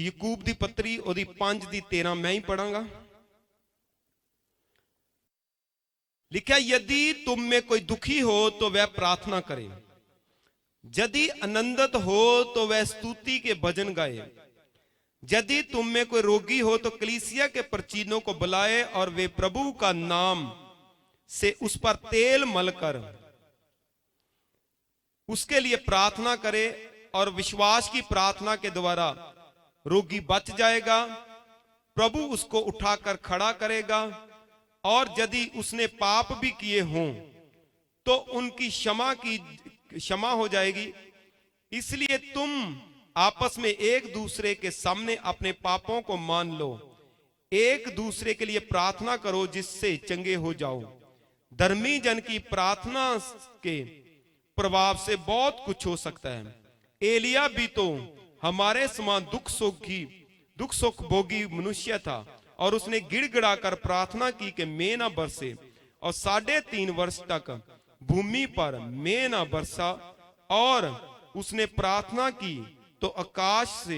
ਯਕੂਬ ਦੀ ਪੱਤਰੀ ਉਹਦੀ 5 ਦੀ 13 मैं ही पढ़ांगा। लिखा यदि तुम में कोई दुखी हो तो वह प्रार्थना करे, यदि आनंदित हो तो वह स्तुति के भजन गाए, यदि तुम में कोई रोगी हो तो कलीसिया के प्रचीनों को बुलाए और वे प्रभु का नाम से उस पर तेल मलकर उसके लिए प्रार्थना करे, और विश्वास की प्रार्थना के द्वारा रोगी बच जाएगा, प्रभु उसको उठाकर खड़ा करेगा। और यदि उसने पाप भी किए हों तो उनकी क्षमा हो जाएगी। इसलिए तुम आपस में एक दूसरे के सामने अपने पापों को मान लो, एक दूसरे के लिए प्रार्थना करो जिससे चंगे हो जाओ। धर्मी जन की प्रार्थना के प्रभाव से बहुत कुछ हो सकता है। एलिया भी तो हमारे समान दुख सुख भोगी मनुष्य था, और उसने गिड़गिड़ाकर प्रार्थना की कि मैं ना बरसे, और 3.5 वर्ष तक भूमि पर मैं ना बरसा। और उसने प्रार्थना की तो आकाश से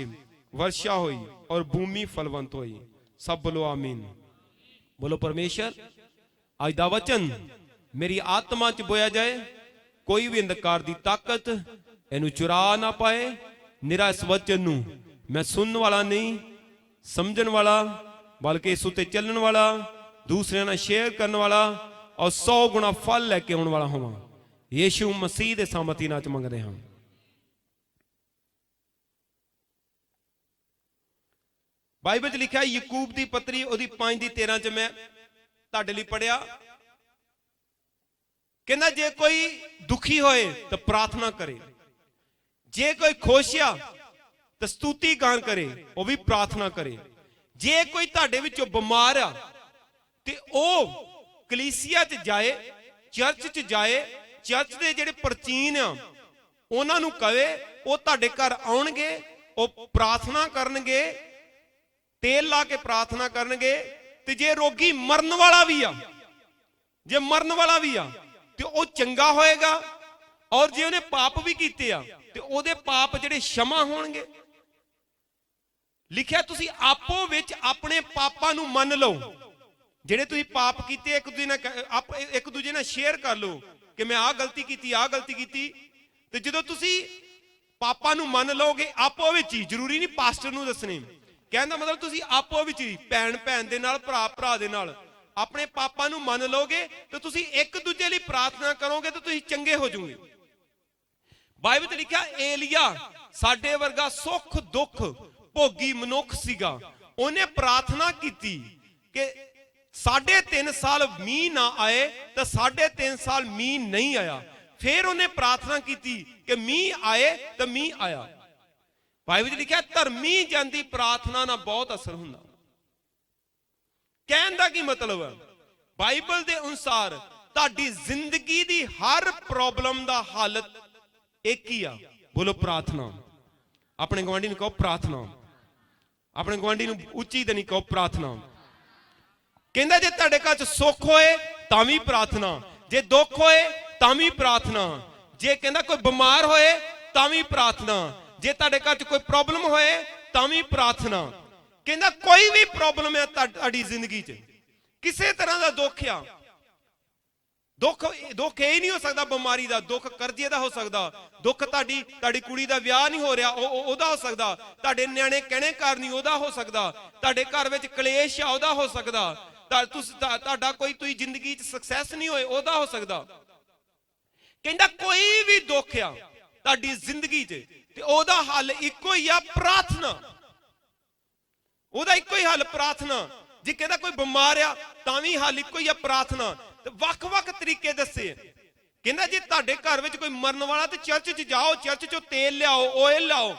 वर्षा हुई और भूमि फलवंत हुई। सब बोलो आमीन। बोलो परमेश्वर आज दा वचन मेरी आत्मा च बोया जाए, कोई भी अंधकार दी ताकत इनू चुरा ना पाए। निरा इस वचन नू मैं सुनने वाला नहीं, समझन वाला, बल्कि इस उत्ते चलने वाला, दूसरे ने शेयर करने वाला, और 100 गुना फल लैके आने वाला होवां। यीशु मसीह दे सामर्थी नाम च मंगदे हां। बाइबल च लिखा यकूब दी पत्री ओदी 5 ਦੀ 13 च मैं तुहाडे लई पढ़िया। कहना जे कोई दुखी होए तो प्रार्थना करे, जे कोई खुश आ तो स्तुति गान करे, वो भी प्रार्थना करे। जे कोई तुहाडे विचों बीमार आ ते ओ कलीसिया च जाए, चर्च च जाए, चर्च दे जिहड़े प्रचीन आ उन्हां नूं कहे, वो तुहाडे घर आउणगे, वो प्रार्थना करनगे, तेल ला के प्रार्थना करनगे। ते जे रोगी मरन वाला भी आ, जे मरन वाला भी आ ते वो चंगा होएगा, और जे उन्हें पाप भी कीते आ ते ओदे पाप जिहड़े क्षमा होणगे। लिखिया तुसी आपो विच अपने पापां नूं मन लो, जिहड़े तुसी पाप कीते एक दूजे नाल शेयर कर लो कि मैं आ गलती कीती। ते जदों तुसी पापां नूं मन लोगे आपो विच ही, जरूरी नहीं पास्टर नूं दसणे, कहण दा मतलब तुसी आपो विच ही भैण दे नाल, भरा दे नाल अपने पापां नूं मन लोगे तो तुसी एक दूजे लई प्रार्थना करोगे तो तुसी चंगे हो जाओगे। बाइबल च लिखिया एलिया साडे वर्गा सुख दुख भोगी मनुख सीगा, उन्हें प्रार्थना की कि 3.5 साल मीह ना आए तो 3.5 साल मीह नहीं आया। फिर उन्हें प्रार्थना की कि मीह आए तो मीह आया। बाइबल च लिखिया धर्मी जन दी प्रार्थना ना बहुत असर हुंदा। कहण दा की मतलब है, बाइबल दे अनुसार तुहाडी जिंदगी दी हर प्रॉब्लम दा हल एक ही आ। बोलो प्रार्थना। अपने गवांढी नूं कहो प्रार्थना। अपने गवांढी नूं उच्ची ते नहीं कहो प्रार्थना। कहंदा जे तुहाडे घर च सुख होए तां भी प्रार्थना, जे दुख होए तां भी प्रार्थना, जे कहंदा कोई बीमार होए तां भी प्रार्थना, जे तुहाडे घर च कोई प्रॉब्लम होए तां भी प्रार्थना। कहंदा कोई भी प्रॉब्लम है तुहाडी जिंदगी च, किसी तरह का दुख आ, दुख यही नहीं हो सकता बीमारी का, दुख कर्जे का हो सकता, दुख तुहाडी कुड़ी का विआह नहीं हो रहा ओदा हो सकता, तुहाडे न्याणे कहने कार नहीं ओदा हो सकता, तुहाडे घर विच कलेश आ ओदा हो सकता, तुहाडा कोई तुसी जिंदगी च सक्सैस नहीं होए ओदा हो सकता। कहंदा कोई भी दुख आ तुहाडी जिंदगी च ते ओदा हल इक्को ही आ प्रार्थना। ओदा इक्को ही हल प्रार्थना। जे कहंदा कोई बीमार आ तां भी हल इक्को ही आ प्रार्थना। ते वख-वख तरीके दसे। कहंदा जे तुहाडे घर विच कोई मरन वाला ते चर्च च जाओ, चर्च चों तेल लियाओ, ऑयल लाओ,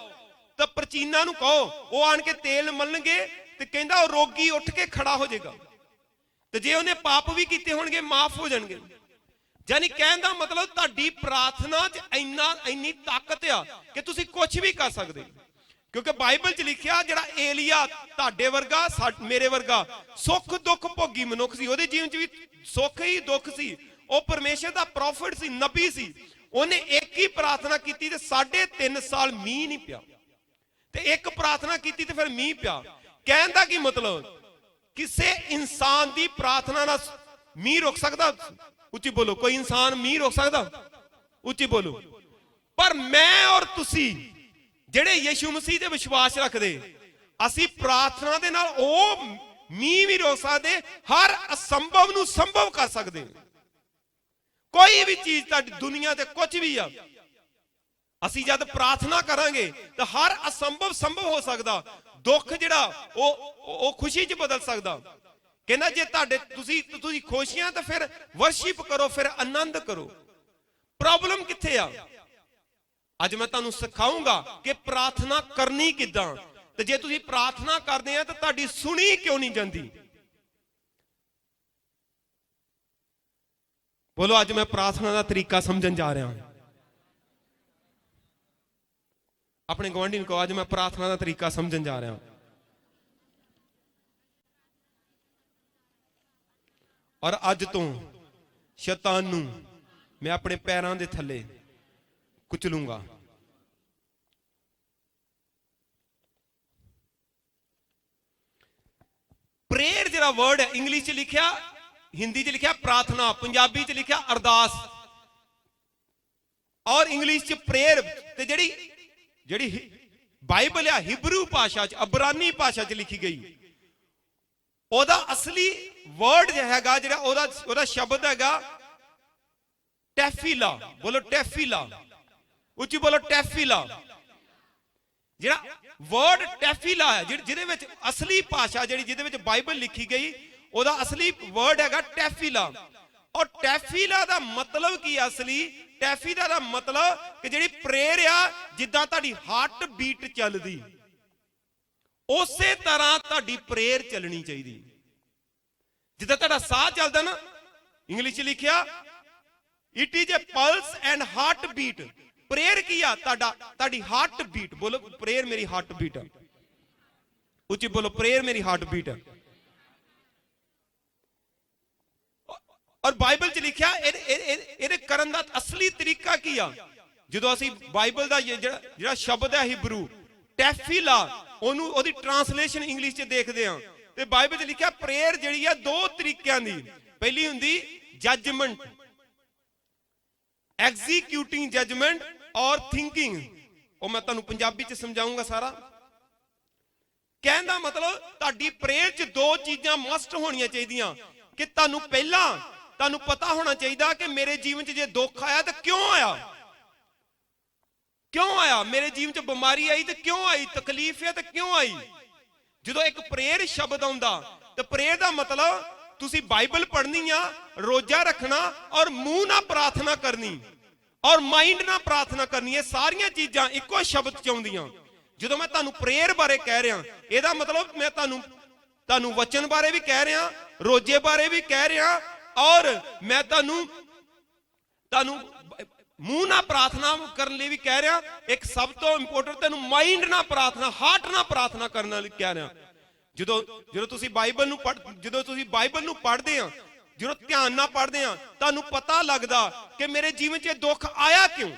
तो प्रचीना नूं कहो वो आण के तेल मलणगे ते कहंदा वो रोगी उठ के खड़ा हो जाएगा। ते जे उन्हें पाप भी कीते होणगे माफ हो जाणगे। यानी कहण दा मतलब तुहाडी प्रार्थना च इन्नी ताकत आ कि तुसीं कुछ भी कर सकदे। क्योंकि बाइबल च लिखिया जिहड़ा एलिया तुहाडे वर्गा मेरे वर्गा सुख दुख भोगी मनुख सी, ओहदे जीवन च भी सुख ही दुख सी, वो परमेश्वर दा प्रॉफिट सी, नबी सी, उन्हें एक ही प्रार्थना की ते 3.5 साल मीह नहीं पिया। ਤੇ ਇੱਕ ਪ੍ਰਾਰਥਨਾ ਕੀਤੀ ਤੇ ਫਿਰ ਮੀਂਹ ਪਿਆ। ਕਹਿਣ ਦਾ ਕੀ ਮਤਲਬ, ਕਿਸੇ ਇਨਸਾਨ ਦੀ ਪ੍ਰਾਰਥਨਾ ਨਾਲ ਮੀਂਹ ਰੁਕ ਸਕਦਾ? ਉੱਚੀ ਬੋਲੋ, ਕੋਈ ਇਨਸਾਨ ਮੀਂਹ ਰੋਕ ਸਕਦਾ? ਉੱਚੀ ਬੋਲੋ। ਪਰ ਮੈਂ ਔਰ ਤੁਸੀਂ ਜਿਹੜੇ ਯਿਸੂ ਮਸੀਹ ਤੇ ਵਿਸ਼ਵਾਸ ਰੱਖਦੇ, ਅਸੀਂ ਪ੍ਰਾਰਥਨਾ ਦੇ ਨਾਲ ਉਹ ਮੀਂਹ ਵੀ ਰੋਕ ਸਕਦੇ, ਹਰ ਅਸੰਭਵ ਨੂੰ ਸੰਭਵ ਕਰ ਸਕਦੇ। ਕੋਈ ਵੀ ਚੀਜ਼ ਤੁਹਾਡੀ ਦੁਨੀਆ ਤੇ ਕੁਝ ਵੀ ਆ, ਅਸੀਂ ਜਦ ਪ੍ਰਾਰਥਨਾ ਕਰਾਂਗੇ ਤਾਂ ਹਰ ਅਸੰਭਵ ਸੰਭਵ ਹੋ ਸਕਦਾ। ਦੁੱਖ ਜਿਹੜਾ ਉਹ ਖੁਸ਼ੀ 'ਚ ਬਦਲ ਸਕਦਾ। ਕਹਿੰਦਾ ਜੇ ਤੁਹਾਡੇ ਤੁਸੀਂ ਖੁਸ਼ੀਆਂ ਤਾਂ ਫਿਰ ਵਰਸ਼ਿਪ ਕਰੋ, ਫਿਰ ਆਨੰਦ ਕਰੋ। ਪ੍ਰੋਬਲਮ ਕਿੱਥੇ ਆ? ਅੱਜ ਮੈਂ ਤੁਹਾਨੂੰ ਸਿਖਾਉਂਗਾ ਕਿ ਪ੍ਰਾਰਥਨਾ ਕਰਨੀ ਕਿੱਦਾਂ। ਤੇ ਜੇ ਤੁਸੀਂ ਪ੍ਰਾਰਥਨਾ ਕਰਦੇ ਆ ਤਾਂ ਤੁਹਾਡੀ ਸੁਣੀ ਕਿਉਂ ਨਹੀਂ ਜਾਂਦੀ? ਬੋਲੋ, ਅੱਜ ਮੈਂ ਪ੍ਰਾਰਥਨਾ ਦਾ ਤਰੀਕਾ ਸਮਝਣ ਜਾ ਰਿਹਾ ਹਾਂ। ਆਪਣੇ ਗੁਆਂਢੀ ਨੂੰ ਕਹੋ, ਅੱਜ ਮੈਂ ਪ੍ਰਾਰਥਨਾ ਦਾ ਤਰੀਕਾ ਸਮਝਣ ਜਾ ਰਿਹਾ ਹਾਂ। ਔਰ ਅੱਜ ਤੋਂ ਸ਼ੈਤਾਨ ਨੂੰ ਮੈਂ ਆਪਣੇ ਪੈਰਾਂ ਦੇ ਥੱਲੇ ਕੁਚਲੂੰਗਾ। ਪ੍ਰੇਅਰ ਜਿਹੜਾ ਵਰਡ ਹੈ, ਇੰਗਲਿਸ਼ 'ਚ ਲਿਖਿਆ, ਹਿੰਦੀ 'ਚ ਲਿਖਿਆ ਪ੍ਰਾਰਥਨਾ, ਪੰਜਾਬੀ 'ਚ ਲਿਖਿਆ ਅਰਦਾਸ, ਔਰ ਇੰਗਲਿਸ਼ 'ਚ ਪ੍ਰੇਅਰ। ਤੇ ਜਿਹੜੀ ਬਾਈਬਲ ਆ ਹਿਬਰੂ ਭਾਸ਼ਾ 'ਚ, ਅਬਰਾਨੀ ਭਾਸ਼ਾ 'ਚ ਲਿਖੀ ਗਈ, ਉਹਦਾ ਅਸਲੀ ਵਰਡ ਹੈਗਾ, ਜਿਹੜਾ ਉਹਦਾ ਸ਼ਬਦ ਹੈਗਾ ਟੈਫੀਲਾ। ਬੋਲੋ ਟੈਫੀਲਾ, ਉੱਚੀ ਬੋਲੋ ਟੈਫੀਲਾ। ਜਿਹੜਾ ਵਰਡ ਟੈਫੀਲਾ ਹੈ, ਜਿਹਦੇ ਵਿੱਚ ਅਸਲੀ ਭਾਸ਼ਾ ਜਿਹਦੇ ਵਿੱਚ ਬਾਈਬਲ ਲਿਖੀ ਗਈ, ਉਹਦਾ ਅਸਲੀ ਵਰਡ ਹੈਗਾ ਟੈਫੀਲਾ। ਔਰ ਟੈਫੀਲਾ ਦਾ ਮਤਲਬ ਕੀ ਹੈ? ਅਸਲੀ ਟੈਫੀਲਾ ਦਾ ਮਤਲਬ ਕਿ ਜਿਹੜੀ ਪ੍ਰੇਅਰ ਆ, ਜਿੱਦਾਂ ਤੁਹਾਡੀ ਹਾਰਟ ਬੀਟ ਚੱਲਦੀ, ਉਸੇ ਤਰ੍ਹਾਂ ਤੁਹਾਡੀ ਪ੍ਰੇਅਰ ਚੱਲਣੀ ਚਾਹੀਦੀ। ਜਿੱਦਾਂ ਤੁਹਾਡਾ ਸਾਹ ਚੱਲਦਾ ਨਾ, ਇੰਗਲਿਸ਼ 'ਚ ਲਿਖਿਆ it is a pulse and heartbeat. Prayer ਕੀ ਆ? ਤੁਹਾਡੀ ਹਾਰਟ ਬੀਟ। ਬੋਲੋ, ਪ੍ਰੇਅਰ ਮੇਰੀ ਹਾਰਟ ਬੀਟ ਹੈ। ਉੱਚੀ ਬੋਲੋ, ਪ੍ਰੇਅਰ ਮੇਰੀ ਹਾਰਟ ਬੀਟ ਹੈ। ਔਰ ਬਾਈਬਲ 'ਚ ਲਿਖਿਆ ਇਹਦੇ ਕਰਨ ਦਾ ਅਸਲੀ ਤਰੀਕਾ ਕੀ ਆ? ਜਦੋਂ ਅਸੀਂ ਬਾਈਬਲ ਦਾ ਜਿਹੜਾ ਸ਼ਬਦ ਹੈ ਹਿਬਰੂ ਟੈਫੀਲਾ, ਉਹਦੀ ਟ੍ਰਾਂਸਲੇਸ਼ਨ ਇੰਗਲਿਸ਼ 'ਚ ਦੇਖਦੇ ਆ, ਤੇ ਬਾਈਬਲ 'ਚ ਲਿਖਿਆ ਪ੍ਰੇਅਰ ਜਿਹੜੀ ਆ ਦੋ ਤਰੀਕਿਆਂ ਦੀ। ਪਹਿਲੀ ਹੁੰਦੀ ਜੱਜਮੈਂਟ, ਐਗਜ਼ੀਕਿਊਟਿੰਗ ਜੱਜਮੈਂਟ, ਔਰ ਥਿੰਕਿੰਗ। ਉਹ ਮੈਂ ਤੁਹਾਨੂੰ ਪੰਜਾਬੀ 'ਚ ਸਮਝਾਉਂਗਾ ਸਾਰਾ। ਕਹਿਣ ਦਾ ਮਤਲਬ, ਤੁਹਾਡੀ ਪ੍ਰੇਅਰ 'ਚ ਦੋ ਚੀਜ਼ਾਂ ਮਸਟ ਹੋਣੀਆਂ ਚਾਹੀਦੀਆਂ। ਕਿ ਤੁਹਾਨੂੰ ਪਤਾ ਹੋਣਾ ਚਾਹੀਦਾ ਕਿ ਮੇਰੇ ਜੀਵਨ 'ਚ ਜੇ ਦੁੱਖ ਆਇਆ ਤਾਂ ਕਿਉਂ ਆਇਆ? ਕਿਉਂ ਆਇਆ? ਮੇਰੇ ਜੀਵਨ 'ਚ ਬਿਮਾਰੀ ਆਈ ਤੇ ਕਿਉਂ ਆਈ? ਤਕਲੀਫ ਹੈ ਤੇ ਕਿਉਂ ਆਈ? ਜਦੋਂ ਇੱਕ ਪ੍ਰੇਅਰ ਸ਼ਬਦ ਆਉਂਦਾ, ਤੇ ਪ੍ਰੇਅਰ ਦਾ ਮਤਲਬ ਤੁਸੀਂ ਬਾਈਬਲ ਪੜ੍ਹਨੀ ਆ, ਰੋਜ਼ਾ ਰੱਖਣਾ, ਔਰ ਮੂੰਹ ਨਾਲ ਪ੍ਰਾਰਥਨਾ ਕਰਨੀ, ਔਰ ਮਾਈਂਡ ਨਾਲ ਪ੍ਰਾਰਥਨਾ ਕਰਨੀ। ਇਹ ਸਾਰੀਆਂ ਚੀਜ਼ਾਂ ਇੱਕੋ ਸ਼ਬਦ 'ਚ ਆਉਂਦੀਆਂ। ਜਦੋਂ ਮੈਂ ਤੁਹਾਨੂੰ ਪ੍ਰੇਅਰ ਬਾਰੇ ਕਹਿ ਰਿਹਾ, ਇਹਦਾ ਮਤਲਬ ਮੈਂ ਤੁਹਾਨੂੰ ਵਚਨ ਬਾਰੇ ਵੀ ਕਹਿ ਰਿਹਾ, ਰੋਜ਼ੇ ਬਾਰੇ ਵੀ ਕਹਿ ਰਿਹਾ, ਔਰ ਮੈਂ ਤੁਹਾਨੂੰ ਮੂੰਹ ਨਾਲ ਪ੍ਰਾਰਥਨਾ ਕਰਨ ਲਈ ਵੀ ਕਹਿ ਰਿਹਾ। ਇੱਕ ਸਭ ਤੋਂ ਇੰਪੋਰਟੈਂਟ, ਤੈਨੂੰ ਮਾਈਂਡ ਨਾਲ ਪ੍ਰਾਰਥਨਾ, ਹਾਰਟ ਨਾਲ ਪ੍ਰਾਰਥਨਾ ਕਰਨ ਲਈ ਕਹਿ ਰਿਹਾ। ਜਦੋਂ ਤੁਸੀਂ ਬਾਈਬਲ ਨੂੰ ਪੜ੍ਹਦੇ ਆ, ਜਦੋਂ ਧਿਆਨ ਨਾਲ ਪੜ੍ਹਦੇ ਆ, ਤੁਹਾਨੂੰ ਪਤਾ ਲੱਗਦਾ ਕਿ ਮੇਰੇ ਜੀਵਨ 'ਚ ਦੁੱਖ ਆਇਆ ਕਿਉਂ।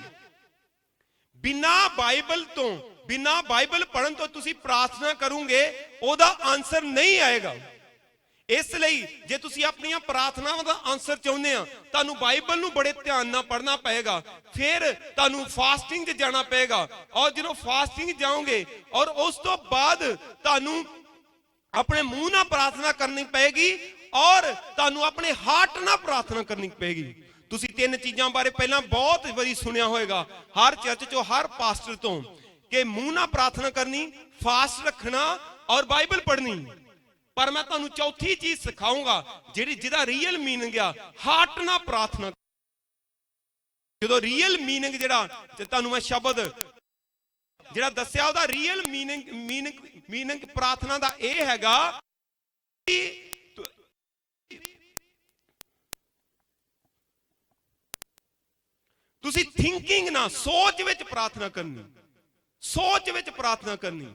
ਬਿਨਾਂ ਬਾਈਬਲ ਪੜ੍ਹਨ ਤੋਂ ਤੁਸੀਂ ਪ੍ਰਾਰਥਨਾ ਕਰੋਗੇ, ਉਹਦਾ ਆਨਸਰ ਨਹੀਂ ਆਏਗਾ। ਇਸ ਲਈ ਜੇ ਤੁਸੀਂ ਆਪਣੀਆਂ ਪ੍ਰਾਰਥਨਾਵਾਂ ਦਾ ਆਨਸਰ ਚਾਹੁੰਦੇ ਆ, ਤੁਹਾਨੂੰ ਬਾਈਬਲ ਨੂੰ ਬੜੇ ਧਿਆਨ ਨਾਲ ਪੜ੍ਹਨਾ ਪਏਗਾ। ਫਿਰ ਤੁਹਾਨੂੰ ਫਾਸਟਿੰਗ 'ਚ ਜਾਣਾ ਪਏਗਾ, ਔਰ ਜਦੋਂ ਫਾਸਟਿੰਗ ਜਾਓਗੇ, ਔਰ ਉਸ ਤੋਂ ਬਾਅਦ ਤੁਹਾਨੂੰ ਆਪਣੇ ਮੂੰਹ ਨਾਲ ਪ੍ਰਾਰਥਨਾ ਕਰਨੀ ਪਏਗੀ, ਔਰ ਤੁਹਾਨੂੰ ਆਪਣੇ ਹਾਰਟ ਨਾਲ ਪ੍ਰਾਰਥਨਾ ਕਰਨੀ ਪਏਗੀ। ਤੁਸੀਂ ਤਿੰਨ ਚੀਜ਼ਾਂ ਬਾਰੇ ਪਹਿਲਾਂ ਬਹੁਤ ਵਾਰੀ ਸੁਣਿਆ ਹੋਵੇਗਾ ਹਰ ਚਰਚ 'ਚੋਂ, ਹਰ ਪਾਸਟਰ ਤੋਂ, ਕਿ ਮੂੰਹ ਨਾਲ ਪ੍ਰਾਰਥਨਾ ਕਰਨੀ, ਫਾਸਟ ਰੱਖਣਾ, ਔਰ ਬਾਈਬਲ ਪੜ੍ਹਨੀ। ਪਰ ਮੈਂ ਤੁਹਾਨੂੰ ਚੌਥੀ ਚੀਜ਼ ਸਿਖਾਉਂਗਾ, ਜਿਹਦਾ ਰੀਅਲ ਮੀਨਿੰਗ ਆ, ਹਾਰਟ ਨਾਲ ਪ੍ਰਾਰਥਨਾ। ਜਦੋਂ ਰੀਅਲ ਮੀਨਿੰਗ ਜਿਹੜਾ ਤੁਹਾਨੂੰ ਮੈਂ ਸ਼ਬਦ ਜਿਹੜਾ ਦੱਸਿਆ, ਉਹਦਾ ਰੀਅਲ ਮੀਨਿੰਗ ਪ੍ਰਾਰਥਨਾ ਦਾ ਇਹ ਹੈਗਾ ਕਿ ਤੁਸੀਂ ਥਿੰਕਿੰਗ ਨਾਲ, ਸੋਚ ਵਿੱਚ ਪ੍ਰਾਰਥਨਾ ਕਰਨੀ। ਸੋਚ ਵਿੱਚ ਪ੍ਰਾਰਥਨਾ ਕਰਨੀ।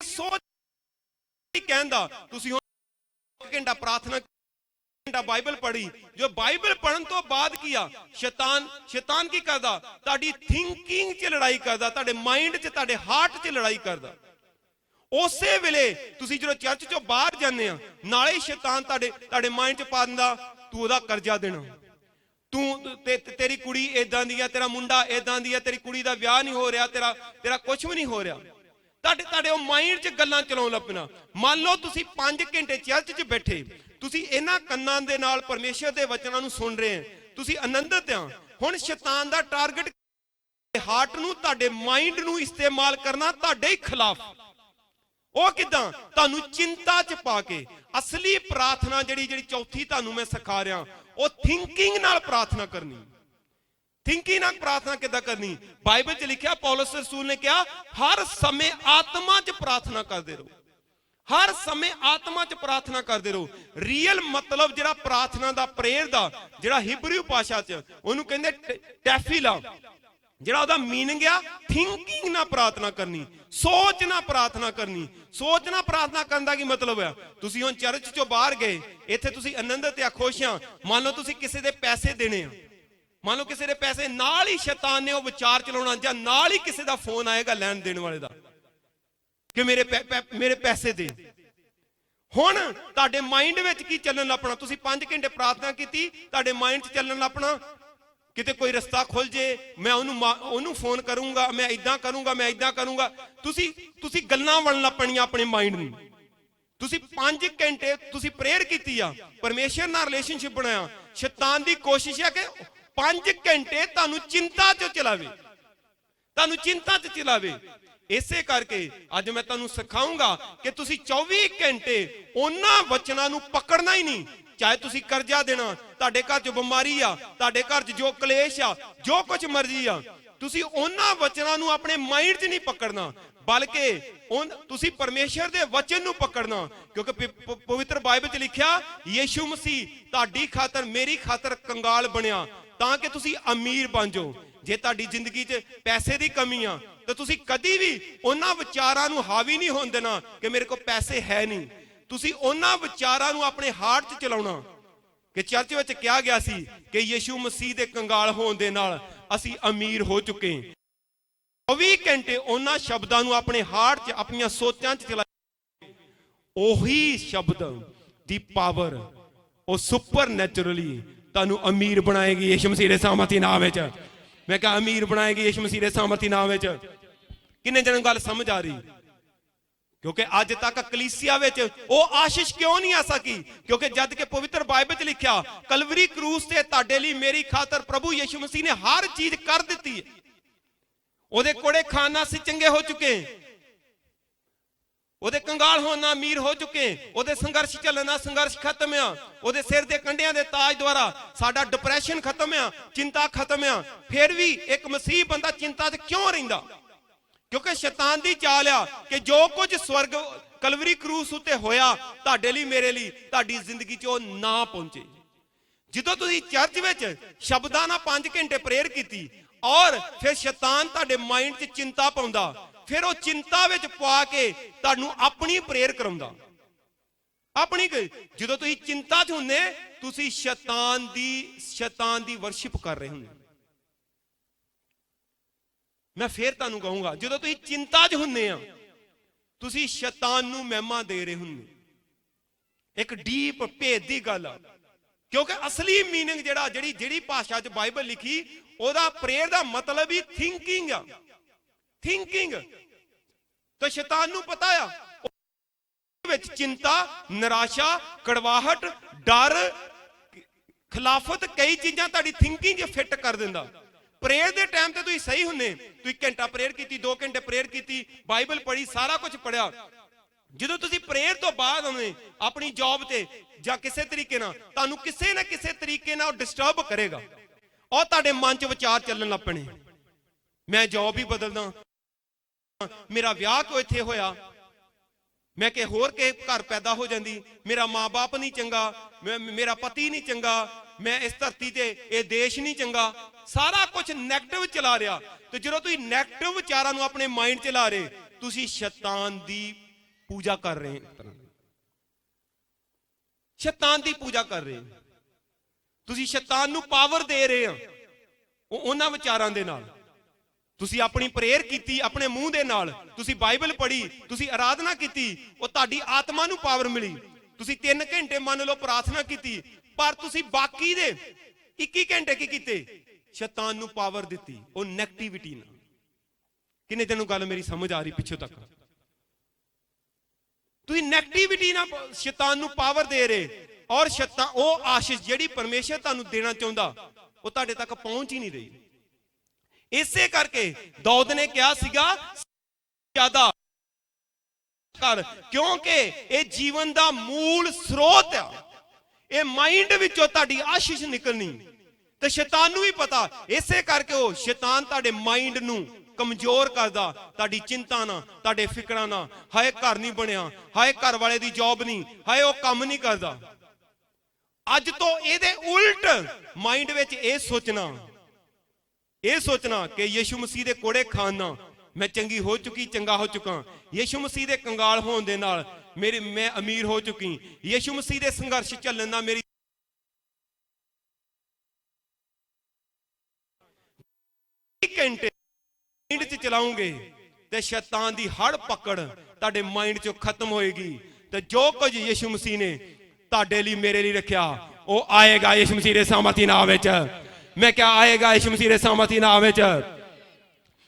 ਸੋਚ ਕਹਿੰਦਾ ਤੁਸੀਂ 1 ਘੰਟਾ ਪ੍ਰਾਰਥਨਾ घंटा बाइबल पढ़ी, जो बाइबल पढ़न तो बाद की आ शैतान की करदा, ताड़ी थिंकिंग च लड़ाई करदा, ताड़े माइंड च, ताड़े हार्ट च लड़ाई करदा। उसे वेले तुसी जो चर्च चो बाहर जाने आ, नाले शैतान ताड़े माइंड च पा दिंदा, तू ओदा कर्जा देना, तू तेरी कुड़ी इदां दी है, तेरा मुंडा इदां दी है, तेरी कुड़ी दा विआह नहीं हो रहा, तेरा कुछ भी नहीं हो रहा। ताड़े माइंड च गल्लां चलाउण लग पैना। मान लो तुसी 5 घंटे चर्च च बैठे, तुसी इन्हां कन्नां दे नाल परमेश्वर दे वचनां नूं सुन रहे हैं, तुसी आनंदित आ। हुण शैतान दा टारगेट हार्ट नूं, ताड़े माइंड नूं इस्तेमाल करना ताड़े ही खिलाफ। ਉਹ ਕਿਦਾਂ? ਤੁਹਾਨੂੰ ਚਿੰਤਾ ਚ ਪਾ ਕੇ। ਅਸਲੀ ਪ੍ਰਾਰਥਨਾ ਜਿਹੜੀ ਚੌਥੀ ਤੁਹਾਨੂੰ ਮੈਂ ਸਿਖਾ ਰਿਹਾ, ਉਹ ਥਿੰਕਿੰਗ ਨਾਲ ਪ੍ਰਾਰਥਨਾ ਕਰਨੀ। ਥਿੰਕਿੰਗ ਨਾਲ ਪ੍ਰਾਰਥਨਾ ਕਿੱਦਾਂ ਕਰਨੀ? ਬਾਈਬਲ ਚ ਲਿਖਿਆ, ਪੌਲਸ ਰਸੂਲ ਨੇ ਕਿਹਾ, ਹਰ ਸਮੇਂ ਆਤਮਾ ਚ ਪ੍ਰਾਰਥਨਾ ਕਰਦੇ ਰਹੋ, ਹਰ ਸਮੇਂ ਆਤਮਾ ਚ ਪ੍ਰਾਰਥਨਾ ਕਰਦੇ ਰਹੋ। ਰੀਅਲ ਮਤਲਬ ਜਿਹੜਾ ਪ੍ਰਾਰਥਨਾ ਦਾ, ਪ੍ਰੇਅਰ ਦਾ, ਜਿਹੜਾ ਹਿਬਰੂ ਭਾਸ਼ਾ ਚ ਉਹਨੂੰ ਕਹਿੰਦੇ ਟੈਫੀਲਾ, ਜਿਹੜਾ ਉਹਦਾ ਮੀਨਿੰਗ ਆ ਥਿੰਕਿੰਗ ਨਾਲ ਪ੍ਰਾਰਥਨਾ ਕਰਨੀ, सोच ना प्रार्थना करनी। सोच ना प्रार्थना करने का की मतलब है? तुसी हुण चर्च चों बाहर गए, इत्थे तुसी आनंदित या खुश आ, मान लो तुसी किसी दे पैसे देने आ, मान लो किसी दे पैसे, नाल ही शैतान ने वो विचार चलाउणा, जां नाल ही किसी दा फोन आएगा लैण देण वाले दा कि मेरे पैसे दे। हुण तुहाडे माइंड विच की चलण लपना? तुसी 5 घंटे प्रार्थना कीती, तुहाडे माइंड च चलण लपना किते कोई रस्ता खुल जे, मैं ओनू फोन करूंगा, मैं इदां करूंगा, मैं इदां करूंगा। तुसी गल्लां बन लग पैणियां अपने माइंड नूं। तुसी 5 घंटे तुसी प्रेयर कीती आ, परमेश्वर नाल रिलेशनशिप बनाया, शैतान दी कोशिश है कि 5 घंटे तुहानूं चिंता च चलावे, तुहानूं चिंता च चलावे। इसे करके अज मैं तुहानूं सिखाऊंगा कि तुसी 24 घंटे उन्हां वचनां नूं पकड़ना ही नहीं। चाहे तुसी कर्जा देना, तुहाडे घर च बीमारी आ, तुहाडे घर च जो कलेश आ, जो कुछ मर्जी आ, तुसी उन्हां वचनां नूं अपने माइंड च नहीं पकड़ना, बल्कि तुसी परमेश्वर दे वचन नूं पकड़ना। क्योंकि पवित्र बाइबल च लिखिया, यीशु मसीह तुहाडी खातर, मेरी खातर कंगाल बनिया तां कि तुसी अमीर बन जाओ। जे तुहाडी जिंदगी च पैसे दी कमी आ तो तुसी कदी भी उन्हां विचारां नूं हावी नहीं होण देना कि मेरे कोल पैसे है नहीं। तुसी उन्हां विचारां नूं अपने हार्ट च चलाउणा कि चर्च विच कहा गया सी कि यीशु मसीह दे कंगाल होण दे नाल असीं अमीर हो चुके। 24 घंटे उन्हां शब्दां नूं अपने हार्ट च, अपणीआं सोचां च चलाए, ओही शब्द दी पावर ਉਹ ਸੁਪਰ ਨੈਚੁਰਲੀ ਤੁਹਾਨੂੰ ਅਮੀਰ ਬਣਾਏਗੀ ਯਿਸੂ ਮਸੀਹ ਦੇ ਸਾਮਰਥੀ ਨਾਮ ਵਿੱਚ। ਮੈਂ ਕਹਾਂ ਅਮੀਰ ਬਣਾਏਗੀ ਯਿਸੂ ਮਸੀਹ ਦੇ ਸਾਮਰਥੀ ਨਾਮ ਵਿੱਚ। ਕਿੰਨੇ ਜਣਾਂ ਨੂੰ ਗੱਲ ਸਮਝ ਆ ਰਹੀ? क्योंकि अज तक कलीसिया वो आशीष क्यों नहीं आ सकी? क्योंकि जद के पवित्र बाइबल च लिखा, कलवरी क्रूस से तुहाडे लई मेरी खातर प्रभु यीशु मसीह ने हर चीज कर दी है। ओदे कोड़े खाना से चंगे हो चुके, ओदे कंगाल होना अमीर हो चुके, ओदे संघर्ष चलना संघर्ष खत्म है, ओदे सिर दे कंडियां दे ताज द्वारा साडा डिप्रेशन खत्म है, चिंता खत्म है। फिर भी एक मसीह बंदा चिंता च क्यों रहिंदा? क्योंकि शैतान दी चाल आ कि जो कुछ स्वर्ग कलवरी क्रूस उत्ते होया तुहाडे लई मेरे लई, तुहाडी जिंदगी च ओ ना पहुंचे। जिदों तुसीं चर्च विच शब्दां नाल 5 घंटे प्रेयर कीती और फिर शैतान तुहाडे माइंड च चिंता पाउंदा, फिर वो चिंता विच पा के तुहानूं अपनी प्रेयर कराउंदा। अपनी जिदों तुसीं चिंता च हुंदे, तुसीं शैतान दी वर्शिप कर रहे हुंदे। मैं फिर तुहानूं कहूंगा, जो तुसीं चिंता च हुंदे आ, तुसीं शैतान नूं महिमा दे रहे हुंदे। एक डीप भेद दी गल आ, क्योंकि असली मीनिंग जिहड़ी भाषा च बाइबल लिखी, ओदा प्रेयर दा मतलब ही थिंकिंग आ। थिंकिंग तो शैतान नूं पता आ, विच चिंता, निराशा, कड़वाहट, डर, खिलाफत, कई चीजां तुहाडी थिंकिंग च फिट कर दिंदा। प्रेयर दे टाइम ते तुसीं सही हुंदे, तुसीं घंटा प्रेयर कीती, 2 घंटे प्रेयर कीती, बाइबल पढ़ी, सारा कुछ पढ़िया। ਜਦੋਂ ਤੁਸੀਂ ਪ੍ਰੇਅਰ ਤੋਂ ਬਾਅਦ ਆਉਂਦੇ ਆਪਣੀ ਜੌਬ ਤੇ ਜਾਂ ਕਿਸੇ ਤਰੀਕੇ ਨਾਲ, ਤੁਹਾਨੂੰ ਕਿਸੇ ਨਾ ਕਿਸੇ ਤਰੀਕੇ ਨਾਲ ਡਿਸਟਰਬ ਕਰੇਗਾ ਔਰ ਤੁਹਾਡੇ ਮਨ 'ਚ ਵਿਚਾਰ ਚੱਲਣ ਲੱਗ ਪੈਣੇ, ਮੈਂ ਜੌਬ ਹੀ ਬਦਲਦਾ, ਮੇਰਾ ਵਿਆਹ ਕਿਉਂ ਇੱਥੇ ਹੋਇਆ, ਮੈਂ ਕਿ ਹੋਰ ਕੇ ਘਰ ਪੈਦਾ ਹੋ ਜਾਂਦੀ, ਮੇਰਾ ਮਾਂ-ਬਾਪ ਨਹੀਂ ਚੰਗਾ, ਮੇਰਾ ਪਤੀ ਨਹੀਂ ਚੰਗਾ, ਮੈਂ ਇਸ ਧਰਤੀ ਤੇ ਇਹ ਦੇਸ਼ ਨਹੀਂ ਚੰਗਾ, ਸਾਰਾ ਕੁਝ ਨੈਗੇਟਿਵ ਚਲਾ ਰਿਹਾ। ਤੇ ਜਦੋਂ ਤੁਸੀਂ ਨੈਗੇਟਿਵ ਵਿਚਾਰਾਂ ਨੂੰ ਆਪਣੇ ਮਾਈਂਡ 'ਚ ਲਾ ਰਹੇ, ਤੁਸੀਂ ਸ਼ੈਤਾਨ ਦੀ पूजा कर रहे हैं। शैतान की पूजा कर रहे हो, तुसी शैतान नूं पावर दे रहे हो उन्हां विचारां दे नाल। तुसी अपनी प्रेयर कीती अपने मूँह दे नाल, तुसी बाइबल पढ़ी, तुसी आराधना कीती, वो तुहाडी आत्मा नूं पावर मिली। तुसी 3 घंटे मान लो प्रार्थना कीती, पर तुसी बाकी दे 21 घंटे की कीते? शैतान नूं पावर दिती, वो नैगेटिविटी नाल। किन्ने तेनों गल मेरी समझ आ रही पिछों तक? तुसी नैगेटिविटी ना शैतान नूं पावर दे रहे, और शैतान वो आशीष जिहड़ी परमेश्वर तुहानूं देना चाहुंदा वो तुहाडे तक पहुंच ही नहीं रही। इसे करके दाऊद ने कहा सीगा ज्यादा कर, क्योंकि ये जीवन का मूल स्रोत है, ये माइंड विचों तुहाडी आशीष निकलनी। तो शैतान नूं भी पता, इसे करके वो शैतान तुहाडे माइंड नूं कमजोर करदा, तुहाडी चिंता ना, तुहाडे फिक्रां ना, हाय घर नहीं बनया, हाय घर वाले दी जॉब नहीं, हाय वो काम नहीं करदा। अज तो इहदे उल्ट माइंड विच ये सोचना कि यीशु मसीह दे कोड़े खाना मैं चंगी हो चुकी, चंगा हो चुका। यीशु मसीह दे कंगाल होने दे नाल मैं अमीर हो चुकी। यीशु मसीह दे संघर्ष चलण नाल मेरी घंटे माइंड च चलाऊंगे ते शैतान दी हड़ पकड़ तुहाडे माइंड चों खत्म होएगी। ते जो कुछ यीशु मसीह ने तुहाडे लई मेरे लिए रखिया वो आएगा यीशु मसीह दे सामर्थी नाम विच। मैं क्या आएगा यीशु मसीह दे सामर्थी नाम विच।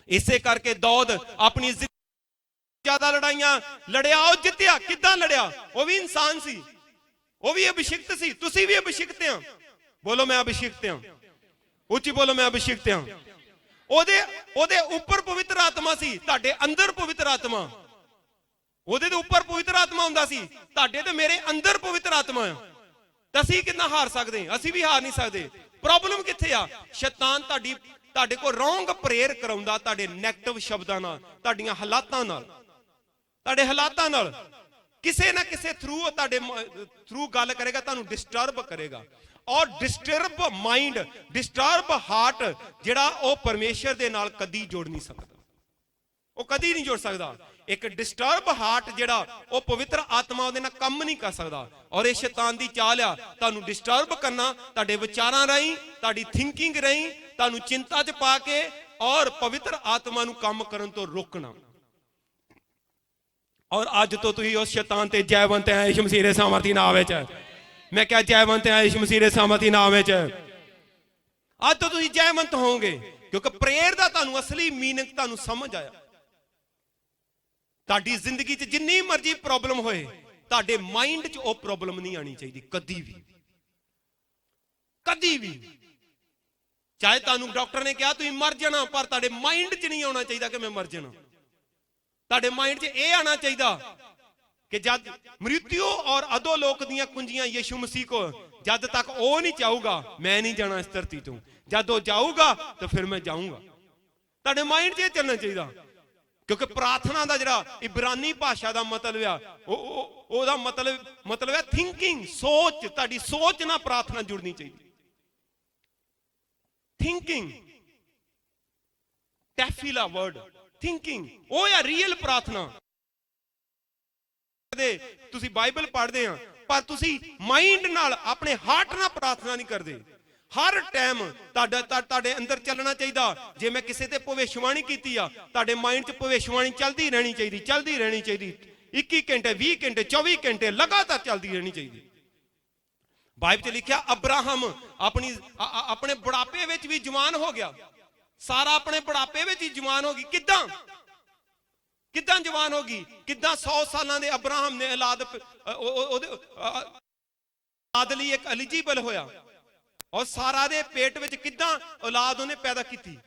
इसे करके दाऊद अपनी ज्यादा लड़ाइयां लड़िया, और जितया। किदां लड़िया? वो भी इंसान सी, वो भी अभिषिक्त सी, तुसी भी अभिषिक्त हैं। बोलो मैं अभिषिक्त हूं, उच्ची बोलो मैं अभिषिक्त हूं। ओदे ऊपर पवित्र आत्मा सी, तुहाडे अंदर पवित्र आत्मा। ओदे ते ऊपर पवित्र आत्मा हुंदा सी, तुहाडे ते मेरे अंदर पवित्र आत्मा है। तां असीं किन्ना हार सकदे? असीं भी हार नहीं सकदे। प्रॉब्लम कित्थे आ? शैतान तुहाडे को रॉन्ग प्रेयर कराउंदा, तुहाडे नैगेटिव शब्दां नाल, तुहाडीआं हालातां नाल, तुहाडे हालातां नाल किसे ना किसे थ्रू गल करेगा, तुहानूं डिस्टर्ब करेगा। और डिस्टर्ब माइंड, डिस्टर्ब हार्ट जिहड़ा वो परमेश्वर दे नाल कदी जोड़ नहीं सकदा, वो कदी नहीं जोड़ सकदा। एक डिस्टर्ब हार्ट जिहड़ा वो पवित्र आत्मा उहदे नाल काम नहीं कर सकदा। और ये शैतान दी चाल आ तुहानूं डिस्टर्ब करना, तुहाडे विचारां राहीं, तुहाडी थिंकिंग राहीं तुहानूं चिंता च पा के, और पवित्र आत्मा नूं काम करन तो रोकना। और अज तो तुसीं उस शैतान ते जयवंत है यीशु मसीह दे सामर्थी नाम विच। मैं क्या जयवंत है यीशु मसीह दे सामर्थी नाम विच। अज तो तुसीं जयवंत होवोगे, क्योंकि प्रेयर दा तुहानूं असली मीनिंग तुहानूं समझ आया। तुहाडी जिंदगी च जिन्नी मर्जी प्रॉब्लम होए, तुहाडे माइंड च वो प्रॉब्लम नहीं आनी चाहिए कदी भी, कदी भी। चाहे तुहानूं डॉक्टर ने कहा तुसीं मर जाना, पर तुहाडे माइंड च नहीं आना चाहिए कि मैं मर जाना। तुहाडे माइंड च ये आना चाहिए कि जब मृत्यु और अधोलोक दीयां कुंजियां यीशु मसीह को, जब तक वो नहीं चाहूगा मैं नहीं जाना इस धरती तो, जब वो जाऊगा तो फिर मैं जाऊंगा। तुहाडे माइंड च चलना चाहिए, क्योंकि प्रार्थना का जिहड़ा इब्रानी भाषा का मतलब आ, ओहदा मतलब है थिंकिंग, सोच। तुहाडी सोच ना प्रार्थना जुड़नी चाहिए। थिंकिंग, टैफिला वर्ड थिंकिंग, वो या रियल प्रार्थना। तुसी बाइबल पढ़ते हैं, पर तुसी माइंड नाल अपने हार्ट नाल प्रार्थना नहीं करते। हर टाइम तुहाडे अंदर चलना चाहिए। जे मैं किसी ते भविष्यवाणी कीती आ, तुहाडे माइंड च भविष्यवाणी चलती रहनी चाहिए, चलती रहनी चाहिए। 21 घंटे 20 घंटे 24 घंटे लगातार चलती रहनी चाहिए। बाइबल च लिखा अब्राहम अपने बुढ़ापे विच भी जवान हो गया। सारा अपने बुढ़ापे विच ही जवान होगी। किदां जवान होगी? किदां 100 सालां दे अब्राहम ने औलाद लई एक एलिजिबल होया, और सारा दे पेट विच किदां औलाद उन्हें पैदा की।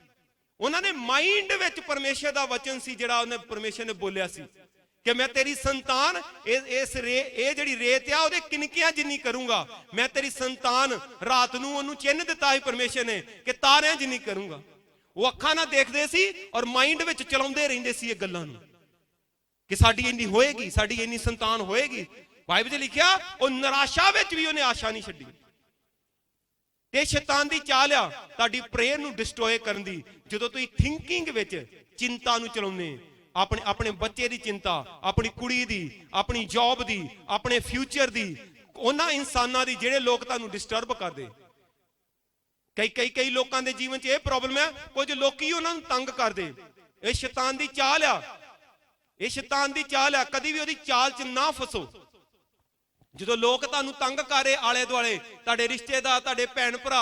उन्होंने माइंड विच परमेश्वर दा वचन सी जिहड़ा उन्हें परमेश्वर ने बोलिया सी कि मैं तेरी संतान जिहड़ी रेत आ उहदे किनकियां जिन्नी करूंगा। मैं तेरी संतान रात नूं उहनूं चिन्ह दिता है परमेश्वर ने कि तारियां जिन्नी करूंगा। वो अखां नाल देखदे सी और माइंड विच चलाउंदे रहिंदे सी ये गल्लां नूं कि साडी इन्नी होएगी, साडी इन्नी संतान होएगी। बाइबल च लिखिया वो निराशा विच भी उन्हें आशा नहीं छड्डी। ते शैतान दी चाल आ तुहाडी प्रेयर नूं डिस्ट्रॉय करन दी। जदों तुसीं थिंकिंग विच चिंता नूं चलाउने, अपने बच्चे की चिंता, अपनी कुड़ी दी, अपनी जॉब दी, अपने फ्यूचर दी, ਉਹਨਾਂ ਇਨਸਾਨਾਂ ਦੀ ਜਿਹੜੇ ਲੋਕ ਤੁਹਾਨੂੰ ਡਿਸਟਰਬ ਕਰਦੇ। ਕਈ ਲੋਕਾਂ ਦੇ ਜੀਵਨ 'ਚ ਇਹ ਪ੍ਰੋਬਲਮ ਹੈ, ਕੁਝ ਲੋਕੀ ਉਹਨਾਂ ਨੂੰ ਤੰਗ ਕਰਦੇ। ਇਹ ਸ਼ੈਤਾਨ ਦੀ ਚਾਲ ਆ, ਇਹ ਸ਼ੈਤਾਨ ਦੀ ਚਾਲ ਆ। ਕਦੀ ਵੀ ਉਹਦੀ ਚਾਲ 'ਚ ਨਾ ਫਸੋ। ਜਦੋਂ ਲੋਕ ਤੁਹਾਨੂੰ ਤੰਗ ਕਰ ਰਹੇ, ਆਲੇ ਦੁਆਲੇ ਤੁਹਾਡੇ ਰਿਸ਼ਤੇਦਾਰ, ਤੁਹਾਡੇ ਭੈਣ ਭਰਾ,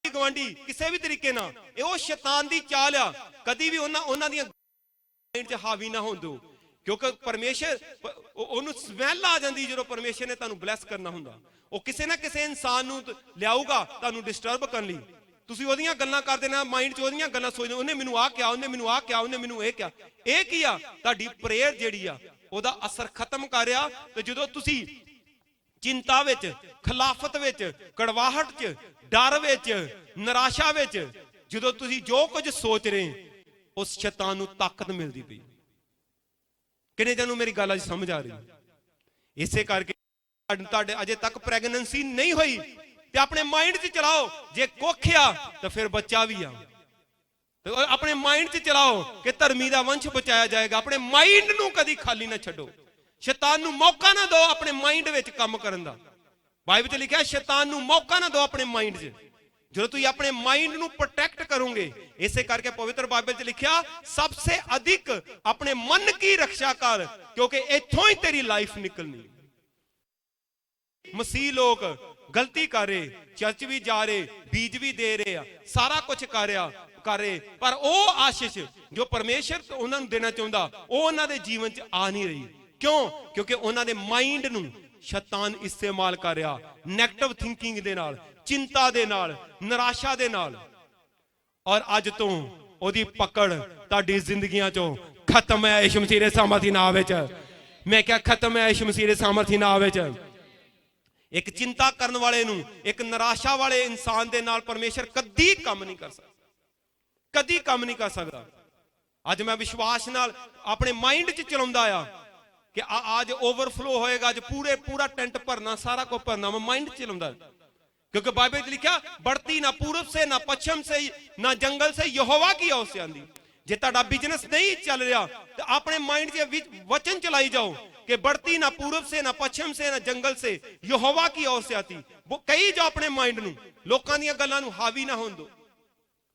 ਗਵਾਂਢੀ, ਕਿਸੇ ਵੀ ਤਰੀਕੇ ਨਾਲ, ਇਹ ਉਹ ਸ਼ੈਤਾਨ ਦੀ ਚਾਲ ਆ। ਕਦੀ ਵੀ ਉਹਨਾਂ ਦੀਆਂ ਮਾਈਂਡ 'ਚ ਹਾਵੀ ਨਾ ਹੋਣ ਦਿਓ, ਕਿਉਂਕਿ ਪਰਮੇਸ਼ਰ ਉਹਨੂੰ ਸਮੈਲ ਆ ਜਾਂਦੀ ਜਦੋਂ ਪਰਮੇਸ਼ਰ ਨੇ ਤੁਹਾਨੂੰ ਬਲੈਸ ਕਰਨਾ ਹੁੰਦਾ। ਉਹ ਕਿਸੇ ਨਾ ਕਿਸੇ ਇਨਸਾਨ ਨੂੰ ਲਿਆਊਗਾ ਤੁਹਾਨੂੰ ਡਿਸਟਰਬ ਕਰਨ ਲਈ। ਤੁਸੀਂ ਉਹਦੀਆਂ ਗੱਲਾਂ ਕਰਦੇ ਨਾ, ਮਾਈਂਡ 'ਚ ਉਹਦੀਆਂ ਗੱਲਾਂ ਸੋਚਦੇ, ਉਹਨੇ ਮੈਨੂੰ ਆਹ ਕਿਹਾ, ਉਹਨੇ ਮੈਨੂੰ ਆਹ ਕਿਹਾ, ਉਹਨੇ ਮੈਨੂੰ ਇਹ ਕਿਹਾ। ਇਹ ਕੀ ਆ? ਤੁਹਾਡੀ ਪ੍ਰੇਅਰ ਜਿਹੜੀ ਆ ਉਹਦਾ ਅਸਰ ਖਤਮ ਕਰ ਰਿਹਾ। ਤੇ ਜਦੋਂ ਤੁਸੀਂ ਚਿੰਤਾ ਵਿੱਚ, ਖਿਲਾਫਤ ਵਿੱਚ, ਕੜਵਾਹਟ 'ਚ, ਡਰ ਵਿੱਚ, ਨਿਰਾਸ਼ਾ ਵਿੱਚ, ਜਦੋਂ ਤੁਸੀਂ ਜੋ ਕੁਝ ਸੋਚ ਰਹੇ, ਉਸ ਸ਼ੈਤਾਨ ਨੂੰ ਤਾਕਤ ਮਿਲਦੀ ਪਈ। ਕਿੰਨੇ ਜਣੋਂ ਮੇਰੀ ਗੱਲ ਅੱਜ ਸਮਝ ਆ ਰਹੀ? ਇਸੇ ਕਰਕੇ ਤੁਹਾਡੇ ਅਜੇ ਤੱਕ ਪ੍ਰੈਗਨੈਂਸੀ ਨਹੀਂ ਹੋਈ ਤੇ ਆਪਣੇ ਮਾਈਂਡ 'ਚ ਚਲਾਓ, ਜੇ ਕੁੱਖ ਆ ਤਾਂ ਫਿਰ ਬੱਚਾ ਵੀ ਆ। ਤੇ ਆਪਣੇ ਮਾਈਂਡ 'ਚ ਚਲਾਓ ਕਿ ਧਰਮੀ ਦਾ ਵੰਸ਼ ਬਚਾਇਆ ਜਾਏਗਾ। ਆਪਣੇ ਮਾਈਂਡ ਨੂੰ ਕਦੀ ਖਾਲੀ ਨਾ ਛੱਡੋ। ਸ਼ੈਤਾਨ ਨੂੰ ਮੌਕਾ ਨਾ ਦਿਓ ਆਪਣੇ ਮਾਈਂਡ ਵਿੱਚ ਕੰਮ ਕਰਨ ਦਾ। ਬਾਈਬਲ 'ਚ ਲਿਖਿਆ ਸ਼ੈਤਾਨ ਨੂੰ ਮੌਕਾ ਨਾ ਦਿਓ ਆਪਣੇ ਮਾਈਂਡ 'ਚ। ਜਦੋਂ ਤੁਸੀਂ ਆਪਣੇ ਮਾਈਂਡ ਨੂੰ ਪ੍ਰੋਟੈਕਟ ਕਰੋਗੇ, ਇਸੇ ਕਰਕੇ ਪਵਿੱਤਰ ਬਾਈਬਲ 'ਚ ਲਿਖਿਆ ਸਭ ਸੇ ਅਧਿਕ ਆਪਣੇ ਮਨ ਕੀ ਰੱਖਿਆ ਕਰ, ਕਿਉਂਕਿ ਇੱਥੋਂ ਹੀ ਤੇਰੀ ਲਾਈਫ ਨਿਕਲਣੀ। ਮਸੀਹ ਲੋਕ ਗਲਤੀ ਕਰ ਰਹੇ, ਚਰਚ ਵੀ ਜਾ ਰਹੇ, ਬੀਜ ਵੀ ਦੇ ਰਹੇ ਆ, ਸਾਰਾ ਕੁਝ ਕਰ ਰਹੇ, ਪਰ ਉਹ ਆਸ਼ੀਸ਼ ਜੋ ਪਰਮੇਸ਼ਰ ਉਹਨਾਂ ਨੂੰ ਦੇਣਾ ਚਾਹੁੰਦਾ, ਉਹ ਉਹਨਾਂ ਦੇ ਜੀਵਨ 'ਚ ਆ ਨਹੀਂ ਰਹੀ। ਕਿਉਂ? ਕਿਉਂਕਿ ਉਹਨਾਂ ਦੇ ਮਾਈਂਡ ਨੂੰ ਸ਼ੈਤਾਨ ਇਸਤੇਮਾਲ ਕਰ ਰਿਹਾ, ਨੈਗੇਟਿਵ ਥਿੰਕਿੰਗ ਦੇ ਨਾਲ, ਚਿੰਤਾ ਦੇ ਨਾਲ, ਨਿਰਾਸ਼ਾ ਦੇ ਨਾਲ। ਔਰ ਅੱਜ ਤੋਂ ਉਹਦੀ ਪਕੜ ਤੁਹਾਡੀ ਜ਼ਿੰਦਗੀਆਂ 'ਚੋਂ ਖਤਮ ਹੈ ਯਿਸੂ ਮਸੀਹ ਦੇ ਸਾਮਰਥੀ ਨਾਮ ਵਿੱਚ। ਮੈਂ ਕਿਹਾ ਖਤਮ ਹੈ ਯਿਸੂ ਮਸੀਹ ਦੇ ਸਾਮਰਥੀ ਨਾਮ ਵਿੱਚ। ਇੱਕ ਚਿੰਤਾ ਕਰਨ ਵਾਲੇ ਨੂੰ, ਇੱਕ ਨਿਰਾਸ਼ਾ ਵਾਲੇ ਇਨਸਾਨ ਦੇ ਨਾਲ ਪਰਮੇਸ਼ਰ ਕਦੀ ਕੰਮ ਨਹੀਂ ਕਰ ਸਕਦਾ, ਕਦੀ ਕੰਮ ਨਹੀਂ ਕਰ ਸਕਦਾ। ਅੱਜ ਮੈਂ ਵਿਸ਼ਵਾਸ ਨਾਲ ਆਪਣੇ ਮਾਈਂਡ 'ਚ ਚਲਾਉਂਦਾ ਆ ਕਿ ਅੱਜ ਓਵਰਫਲੋ ਹੋਏਗਾ, ਅੱਜ ਪੂਰਾ ਟੈਂਟ ਭਰਨਾ, ਸਾਰਾ ਕੁਝ ਭਰਨਾ। ਮੈਂ ਮਾਈਂਡ 'ਚ ਚਲਾਉਂਦਾ, क्योंकि बाइबल में लिखा बढ़ती ना पूर्व से ना पश्चिम से ना जंगल से यहोवा की ओर से आंदी। जे तुहाडा बिजनेस नहीं चल रहा तो अपने माइंड के वचन चलाई जाओ कि बढ़ती ना पूर्व से ना पश्चिम से ना जंगल से यहोवा की ओर से आती। वो कही जाओ अपने माइंड नूं, लोकां दीयां गल्लां नूं हावी ना होण दो,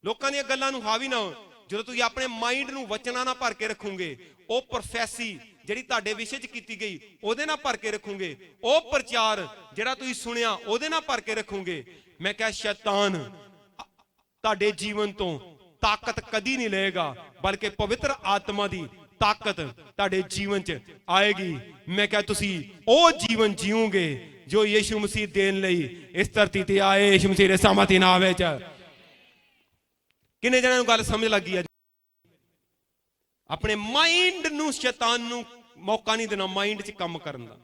लोकां दीयां गल्लां नूं हावी ना हो। ਜਦੋਂ ਤੁਸੀਂ ਆਪਣੇ ਮਾਈਂਡ ਨੂੰ ਵਚਨਾਂ ਨਾਲ ਭਰ ਕੇ ਰੱਖੋਗੇ, ਉਹ ਪ੍ਰੋਫੈਸੀ ਜਿਹੜੀ ਤੁਹਾਡੇ ਵਿਸ਼ੇ 'ਚ ਕੀਤੀ ਗਈ ਉਹਦੇ ਨਾਲ ਭਰ ਕੇ ਰੱਖੋਗੇ, ਉਹ ਪ੍ਰਚਾਰ ਜਿਹੜਾ ਤੁਸੀਂ ਸੁਣਿਆ ਉਹਦੇ ਨਾਲ ਭਰ ਕੇ ਰੱਖੋਗੇ, ਮੈਂ ਕਿਹਾ ਸ਼ੈਤਾਨ ਤੁਹਾਡੇ ਜੀਵਨ ਤੋਂ ਤਾਕਤ ਕਦੀ ਨਹੀਂ ਲਏਗਾ, ਬਲਕਿ ਪਵਿੱਤਰ ਆਤਮਾ ਦੀ ਤਾਕਤ ਤੁਹਾਡੇ ਜੀਵਨ 'ਚ ਆਏਗੀ। ਮੈਂ ਕਿਹਾ ਤੁਸੀਂ ਉਹ ਜੀਵਨ ਜੀਓਗੇ ਜੋ ਯਿਸੂ ਮਸੀਹ ਦੇਣ ਲਈ ਇਸ ਧਰਤੀ ਤੇ ਆਏ, ਯਿਸੂ ਮਸੀਹ ਦੇ ਸਾਮਰਥੀ ਨਾਮ ਵਿੱਚ। ਕਿੰਨੇ ਜਣਿਆਂ ਨੂੰ ਗੱਲ ਸਮਝ ਲੱਗੀ? ਆਪਣੇ ਮਾਈਂਡ ਨੂੰ ਸ਼ੈਤਾਨ ਨੂੰ ਮੌਕਾ ਨਹੀਂ ਦੇਣਾ ਮਾਈਂਡ 'ਚ ਕੰਮ ਕਰਨ ਦਾ,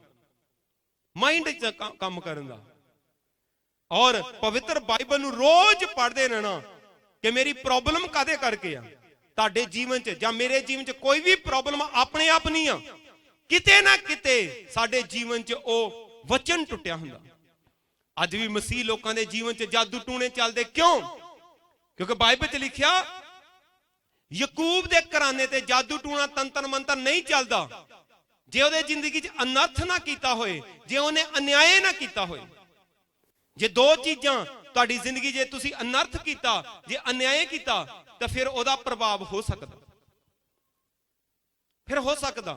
ਮਾਈਂਡ 'ਚ ਕੰਮ ਕਰਨ ਦਾ। ਔਰ ਪਵਿੱਤਰ ਬਾਈਬਲ ਨੂੰ ਰੋਜ਼ ਪੜ੍ਹਦੇ ਰਹਿਣਾ ਕਿ ਮੇਰੀ ਪ੍ਰੋਬਲਮ ਕਾਹਦੇ ਕਰਕੇ ਆ। ਤੁਹਾਡੇ ਜੀਵਨ 'ਚ ਜਾਂ ਮੇਰੇ ਜੀਵਨ 'ਚ ਕੋਈ ਵੀ ਪ੍ਰੋਬਲਮ ਆਪਣੇ ਆਪ ਨਹੀਂ ਆ, ਕਿਤੇ ਨਾ ਕਿਤੇ ਸਾਡੇ ਜੀਵਨ 'ਚ ਉਹ ਵਚਨ ਟੁੱਟਿਆ ਹੁੰਦਾ। ਅੱਜ ਵੀ ਮਸੀਹ ਲੋਕਾਂ ਦੇ ਜੀਵਨ 'ਚ ਜਾਦੂ ਟੂਣੇ ਚੱਲਦੇ, ਕਿਉਂ? ਕਿਉਂਕਿ ਬਾਈਬਲ 'ਚ ਲਿਖਿਆ ਯਾਕੂਬ ਦੇ ਘਰਾਣੇ ਤੇ ਜਾਦੂ ਟੂਣਾ ਤੰਤਰ ਮੰਤਰ ਨਹੀਂ ਚੱਲਦਾ ਜੇ ਉਹਦੇ ਜ਼ਿੰਦਗੀ 'ਚ ਅਨਰਥ ਨਾ ਕੀਤਾ ਹੋਏ, ਜੇ ਉਹਨੇ ਅਨਿਆਏ ਨਾ ਕੀਤਾ ਹੋਏ। ਜੇ ਦੋ ਚੀਜ਼ਾਂ ਤੁਹਾਡੀ ਜ਼ਿੰਦਗੀ, ਜੇ ਤੁਸੀਂ ਅਨਰਥ ਕੀਤਾ, ਜੇ ਅਨਿਆਏ ਕੀਤਾ, ਤਾਂ ਫਿਰ ਉਹਦਾ ਪ੍ਰਭਾਵ ਹੋ ਸਕਦਾ, ਫਿਰ ਹੋ ਸਕਦਾ।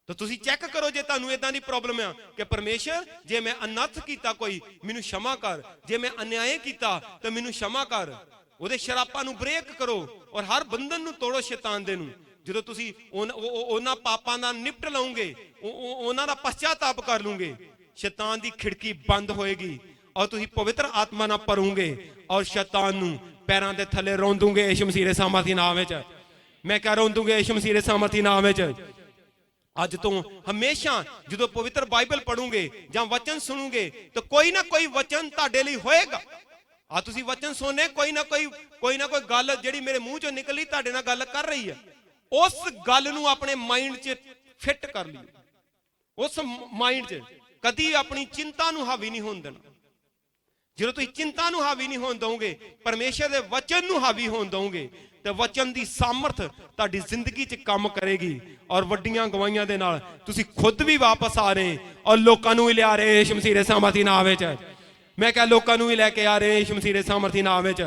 ਤਾਂ ਤੁਸੀਂ ਚੈੱਕ ਕਰੋ ਜੇ ਤੁਹਾਨੂੰ ਇਦਾਂ ਦੀ ਪ੍ਰੋਬਲਮ ਆ ਕਿ ਪਰਮੇਸ਼ਰ ਜੇ ਮੈਂ ਅਨਰਥ ਕੀਤਾ ਕੋਈ ਮੈਨੂੰ क्षमा ਕਰ, ਜੇ ਮੈਂ ਅਨਿਆਏ ਕੀਤਾ ਤਾਂ ਮੈਨੂੰ क्षमा ਕਰ। ਉਹਦੇ ਸ਼ਰਾਪਾਂ ਨੂੰ ਬ੍ਰੇਕ ਕਰੋ ਔਰ ਹਰ ਬੰਧਨ ਨੂੰ ਤੋੜੋ ਸ਼ੈਤਾਨ ਦੇ ਨੂੰ। ਜਦੋਂ ਤੁਸੀਂ ਉਹਨਾਂ ਪਾਪਾਂ ਦਾ ਨਿਪਟ ਲਓਗੇ, ਉਹਨਾਂ ਦਾ ਪਛਤਾਪ ਕਰ ਲਓਗੇ, ਸ਼ੈਤਾਨ ਦੀ ਖਿੜਕੀ ਬੰਦ ਹੋਏਗੀ ਔਰ ਤੁਸੀਂ ਪਵਿੱਤਰ ਆਤਮਾ ਨਾਲ ਭਰੋਗੇ ਔਰ ਸ਼ੈਤਾਨ ਨੂੰ ਪੈਰਾਂ ਦੇ ਥੱਲੇ ਰੋਂਦੋਗੇ ਯਿਸੂ ਮਸੀਹ ਦੇ ਸਾਮਰਥੀ ਨਾਮ ਵਿੱਚ। ਮੈਂ ਕਹ ਰੋਂਦੋਗੇ ਯਿਸੂ ਮਸੀਹ ਦੇ ਸਾਮਰਥੀ ਨਾਮ ਵਿੱਚ। ਅੱਜ ਤੋਂ ਹਮੇਸ਼ਾ ਜਦੋਂ ਪਵਿੱਤਰ ਬਾਈਬਲ ਪੜੋਗੇ ਜਾਂ ਵਚਨ ਸੁਣੋਗੇ ਤਾਂ ਕੋਈ ਨਾ ਕੋਈ ਵਚਨ ਤੁਹਾਡੇ ਲਈ ਹੋਏਗਾ। ਆ ਤੁਸੀਂ ਵਚਨ ਸੁਣਨੇ, ਕੋਈ ਨਾ ਕੋਈ ਗੱਲ ਜਿਹੜੀ ਮੇਰੇ ਮੂੰਹ ਚੋਂ ਨਿਕਲੀ ਤੁਹਾਡੇ ਨਾਲ ਗੱਲ ਕਰ ਰਹੀ ਹੈ, ਉਸ ਗੱਲ ਨੂੰ ਆਪਣੇ ਮਾਈਂਡ 'ਚ ਫਿੱਟ ਕਰ ਲਿਓ। ਉਸ ਮਾਈਂਡ 'ਚ ਕਦੀ ਆਪਣੀ ਚਿੰਤਾ ਨੂੰ ਹਾਵੀ ਨਹੀਂ ਹੋਣ ਦੇਣਾ। ਜਦੋਂ ਤੁਸੀਂ ਚਿੰਤਾ ਨੂੰ ਹਾਵੀ ਨਹੀਂ ਹੋਣ ਦੋਗੇ, ਪਰਮੇਸ਼ਰ ਦੇ ਵਚਨ ਨੂੰ ਹਾਵੀ ਹੋਣ ਦੋਗੇ, ਤੇ ਵਚਨ ਦੀ ਸਾਮਰਥ ਤੁਹਾਡੀ ਜ਼ਿੰਦਗੀ 'ਚ ਕੰਮ ਕਰੇਗੀ ਔਰ ਵੱਡੀਆਂ ਗਵਾਹੀਆਂ ਦੇ ਨਾਲ ਤੁਸੀਂ ਖੁਦ ਵੀ ਵਾਪਸ ਆ ਰਹੇ ਔਰ ਲੋਕਾਂ ਨੂੰ ਵੀ ਲਿਆ ਰਹੇ ਯਿਸੂ ਮਸੀਹ ਦੇ ਸਾਮਰਥੀ ਨਾਮ ਵਿੱਚ। ਮੈਂ ਕਿਹਾ ਲੋਕਾਂ ਨੂੰ ਵੀ ਲੈ ਕੇ ਆ ਰਹੇ ਯਿਸੂ ਮਸੀਹ ਦੇ ਸਾਮਰਥੀ ਨਾਮ ਵਿੱਚ।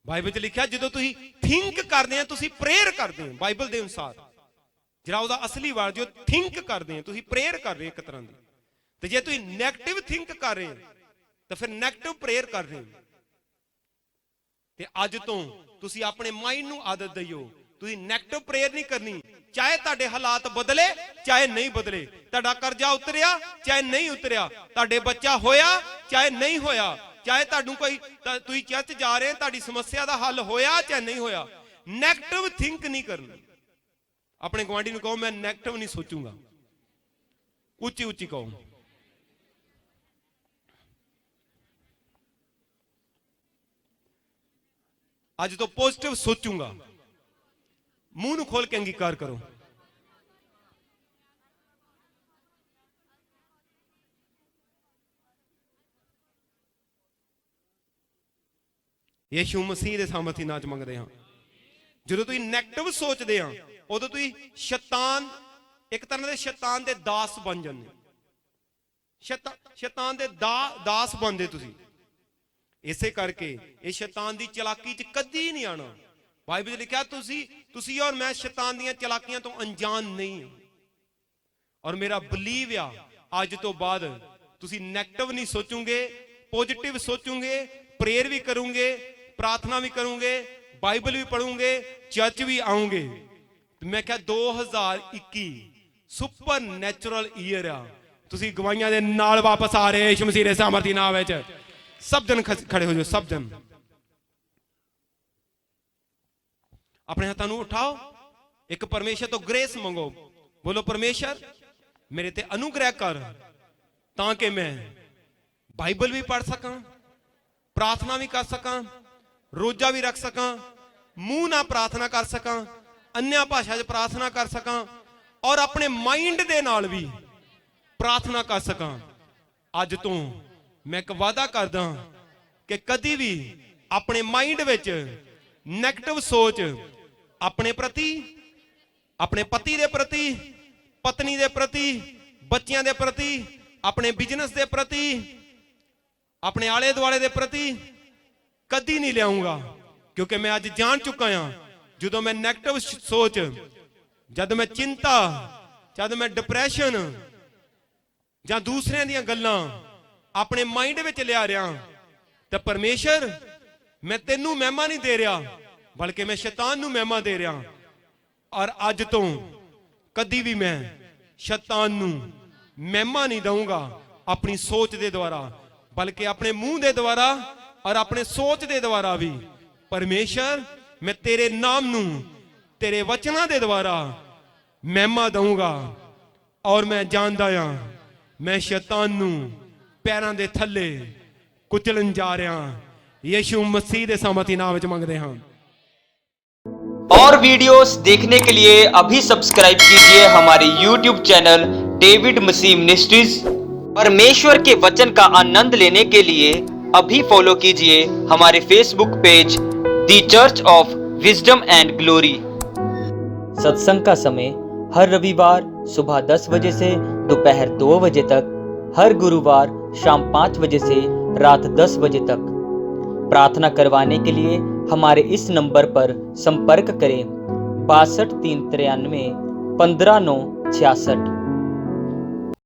ਬਾਈਬਲ 'ਚ ਲਿਖਿਆ ਜਦੋਂ ਤੁਸੀਂ ਥਿੰਕ ਕਰਦੇ ਆ ਤੁਸੀਂ ਪ੍ਰੇਅਰ ਕਰਦੇ ਹੋ। ਬਾਈਬਲ ਦੇ ਅਨੁਸਾਰ ਜਿਹੜਾ ਉਹਦਾ ਅਸਲੀ ਵਰਡ ਜੋ ਥਿੰਕ ਕਰਦੇ ਆ, ਤੁਸੀਂ ਪ੍ਰੇਅਰ ਕਰ ਰਹੇ ਇੱਕ ਤਰ੍ਹਾਂ ਦੀ। ਤੇ ਜੇ ਤੁਸੀਂ ਨੈਗੇਟਿਵ ਥਿੰਕ ਕਰ ਰਹੇ ਤਾਂ ਫਿਰ ਨੈਗੇਟਿਵ ਪ੍ਰੇਅਰ ਕਰ ਰਹੇ। ਤੇ ਅੱਜ ਤੋਂ ਤੁਸੀਂ ਆਪਣੇ ਮਾਈਂਡ ਨੂੰ ਆਦਤ ਦਿਓ, ਤੁਸੀਂ ਨੈਗੇਟਿਵ ਪ੍ਰੇਅਰ ਨਹੀਂ ਕਰਨੀ। ਚਾਹੇ ਤੁਹਾਡੇ ਹਾਲਾਤ ਬਦਲੇ ਚਾਹੇ ਨਹੀਂ ਬਦਲੇ, ਤੁਹਾਡਾ ਕਰਜ਼ਾ ਉਤਰਿਆ ਚਾਹੇ ਨਹੀਂ ਉਤਰਿਆ, ਤੁਹਾਡੇ ਬੱਚਾ ਹੋਇਆ ਚਾਹੇ ਨਹੀਂ ਹੋਇਆ, ਚਾਹੇ ਤੁਹਾਨੂੰ ਕੋਈ ਤੁਸੀਂ ਚਰਚ ਜਾ ਰਹੇ ਤੁਹਾਡੀ ਸਮੱਸਿਆ ਦਾ ਹੱਲ ਹੋਇਆ ਚਾਹੇ ਨਹੀਂ ਹੋਇਆ, ਨੈਗੇਟਿਵ ਥਿੰਕ ਨਹੀਂ ਕਰਨੀ। ਆਪਣੇ ਗੁਆਂਢੀ ਨੂੰ ਕਹੋ ਮੈਂ ਨੈਗੇਟਿਵ ਨਹੀਂ ਸੋਚੂੰਗਾ। ਉੱਚੀ ਉੱਚੀ ਕਹੋ। ਅੱਜ ਤੋਂ ਪੋਜ਼ਿਟਿਵ ਸੋਚੂੰਗਾ। ਮੂੰਹ ਨੂੰ ਖੋਲ ਕੇ ਅੰਗੀਕਾਰ ਕਰੋ। ਯਿਸੂ ਮਸੀਹ ਦੇ ਸਾਮਰਥੀ ਨਾਮ 'ਚ ਮੰਗਦੇ ਹਾਂ। ਜਦੋਂ ਤੁਸੀਂ ਨੈਗੇਟਿਵ ਸੋਚਦੇ ਆ ਉਦੋਂ ਤੁਸੀਂ ਸ਼ੈਤਾਨ, ਇੱਕ ਤਰ੍ਹਾਂ ਦੇ ਸ਼ੈਤਾਨ ਦੇ ਦਾਸ ਬਣ ਜਾਂਦੇ। ਸ਼ੈਤਾਨ ਦੇ ਦਾਸ ਬਣਦੇ ਤੁਸੀਂ। ਇਸੇ ਕਰਕੇ ਇਹ ਸ਼ੈਤਾਨ ਦੀ ਚਲਾਕੀ 'ਚ ਕਦੀ ਨਹੀਂ ਆਣਾ। ਬਾਈਬਲ 'ਚ ਲਿਖਿਆ ਤੁਸੀਂ ਔਰ ਮੈਂ ਸ਼ੈਤਾਨ ਦੀਆਂ ਚਲਾਕੀਆਂ ਤੋਂ ਅਣਜਾਣ ਨਹੀਂ ਹਾਂ। ਔਰ ਮੇਰਾ ਬਲੀਵ ਆ ਅੱਜ ਤੋਂ ਬਾਅਦ ਤੁਸੀਂ ਨੈਗੇਟਿਵ ਨਹੀਂ ਸੋਚੋਗੇ, ਪੋਜ਼ਿਟਿਵ ਸੋਚੋਗੇ, ਪ੍ਰੇਅਰ ਵੀ ਕਰੋਗੇ, ਪ੍ਰਾਰਥਨਾ ਵੀ ਕਰੋਗੇ, ਬਾਈਬਲ ਵੀ ਪੜੋਗੇ, ਚਰਚ ਵੀ ਆਉਂਗੇ। ਮੈਂ ਕਿਹਾ 2021 ਸੁਪਰ ਨੈਚੁਰਲ ਈਅਰ ਆ। ਤੁਸੀਂ ਗਵਾਹੀਆਂ ਦੇ ਨਾਲ ਵਾਪਸ ਆ ਰਹੇ ਯਿਸੂ ਮਸੀਹ ਦੇ ਸਾਮਰਥੀ ਨਾਮ ਵਿੱਚ। ਸਭ ਜਨ ਖੜੇ ਹੋ ਜਾਓ। ਸਭ ਜਨ ਆਪਣੇ ਹੱਥਾਂ ਨੂੰ ਉਠਾਓ। ਇੱਕ ਪਰਮੇਸ਼ਰ ਤੋਂ ਗ੍ਰੇਸ ਮੰਗੋ। ਬੋਲੋ ਪਰਮੇਸ਼ਰ ਮੇਰੇ ਤੇ ਅਨੁਗ੍ਰਹਿ ਕਰ ਤਾਂ ਕਿ ਮੈਂ ਬਾਈਬਲ ਵੀ ਪੜ ਸਕਾਂ, ਪ੍ਰਾਰਥਨਾ ਵੀ ਕਰ ਸਕਾਂ, ਰੋਜ਼ਾ ਵੀ ਰੱਖ ਸਕਾਂ, ਮੂੰਹ ਨਾਲ ਪ੍ਰਾਰਥਨਾ ਕਰ ਸਕਾਂ, अन्य भाषा च प्रार्थना कर सकां और अपने माइंड दे नाल भी प्रार्थना कर सकां। अज तो मैं एक वादा करदा कि कदी भी अपने माइंड विच नैगेटिव सोच अपने प्रति, अपने पति दे प्रति, पत्नी दे प्रति, बच्चियां दे प्रति, अपने बिजनेस दे प्रति, अपने आले दुआले दे प्रति कदी नहीं लियाऊंगा। क्योंकि मैं अज जान चुका हाँ जो मैं नैगेटिव सोच, जद मैं चिंता, जद मैं डिप्रैशन या दूसरे दियां गल्लां अपने माइंड विच लिया रहा तो परमेश्वर मैं तेनू महिमा नहीं दे रहा बल्कि मैं शैतान नू महिमा दे रहा। और अज तो कदी भी मैं शैतान नू महिमा नहीं दूंगा अपनी सोच दे द्वारा, बल्कि अपने मुंह दे द्वारा और अपने सोच दे द्वारा भी परमेश्वर मैं तेरे नाम नू तेरे वचना दे द्वारा महिमा दूंगा। और मैं जानदा हां मैं शैतान नू पैरां दे थल्ले कुचलन जा रहा। यीशु मसीह दे सामर्थी नाम विच मंगदे हां। और वीडियोस देखने के लिए अभी सब्सक्राइब कीजिए हमारे YouTube चैनल डेविड मसीह मिनिस्ट्रीज। परमेश्वर के वचन का आनंद लेने के लिए अभी फॉलो कीजिए हमारे Facebook page the church of wisdom and glory. सत्संग का समय हर रविवार सुबह 10 बजे से दोपहर 2 बजे तक, हर गुरुवार शाम 5 बजे से रात 10 बजे तक। प्रार्थना करवाने के लिए हमारे इस नंबर पर संपर्क करें 62 393 15 9 66।